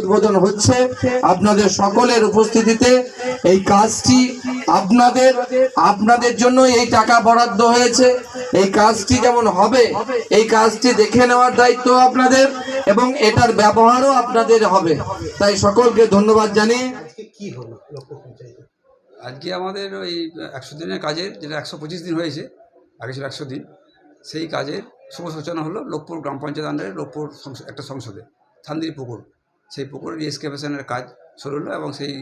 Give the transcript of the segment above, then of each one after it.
উদ্বোধন হচ্ছে আপনাদের সকলের উপস্থিতিতে। এই কাজটি আপনাদের জন্য এই টাকা বরাদ্দ হয়েছে। এই কাজটি যেমন হবে, এই কাজটি দেখে নেওয়ার দায়িত্ব আপনাদের এবং এটার ব্যবহারও আপনাদের হবে। তাই সকলকে ধন্যবাদ জানিয়ে কি হলো লক্ষ্য পঞ্চায়েতে? আজকে আমাদের ওই 100 দিনের কাজের, যেটা 125 দিন হয়েছে, আগে ছিল 100 দিন, সেই কাজের শুভ সূচনা হলো লোকপুর গ্রাম পঞ্চায়েত আন্ডারে লোকপুর একটা সংসদে থানদির পুকুর, সেই পুকুরের রিএক্সকেভেশনের কাজ শুরু হলো এবং সেই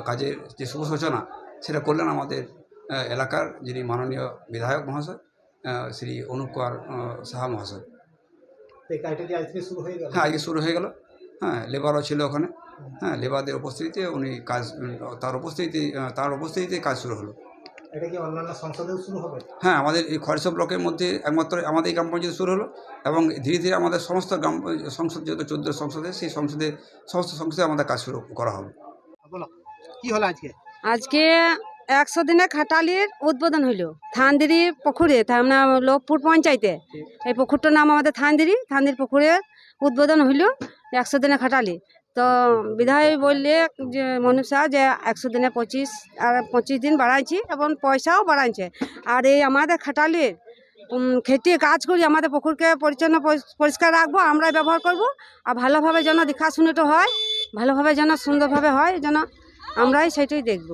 কাজের যে শুভ সূচনা সেটা করলেন আমাদের এলাকার যিনি মাননীয় বিধায়ক মহাশয় শ্রী অনুপ কুমার সাহা মহাশয়। এই কাজটা কি আজকে শুরু হয়ে গেল? হ্যাঁ, আজকে শুরু হয়ে গেল। হ্যাঁ, লেবারও ছিল ওখানে। হ্যাঁ, লেবারদের উপস্থিতিতে উনি কাজ, তার উপস্থিতিতে কাজ শুরু হলো। এটা কি অন্যান্য সংসদেও শুরু হবে? হ্যাঁ, আমাদের এই খড়সা ব্লকের মধ্যে একমাত্র আমাদের এই গ্রাম পঞ্চায়েত শুরু হলো এবং ধীরে ধীরে আমাদের সমস্ত গ্রাম সংসদ, যেহেতু 14 সংসদে, সেই সংসদে সমস্ত সংসদে আমাদের কাজ শুরু করা হবে। বলো কি হলো আজকে? আজকে 100 দিনে খাটালির উদ্বোধন হইল থানদিরি পুকুরে, লোকপুর পঞ্চায়েতে। এই পুকুরটার নাম আমাদের থানদিরি পুকুরে উদ্বোধন হইল 100 দিনে খাটালি। তো বিধায়ক বললে যে মনুষা যে 100 দিনে 25 দিন বাড়াইছি এবং পয়সাও বাড়াইছে। আর এই আমাদের খাটালির খেতে কাজ করি, আমাদের পুকুরকে পরিচ্ছন্ন পরিষ্কার রাখবো, আমরাই ব্যবহার করব। আর ভালোভাবে যেন দেখাশুনোটা হয়, ভালোভাবে যেন সুন্দরভাবে হয়, যেন আমরাই সেটাই দেখব।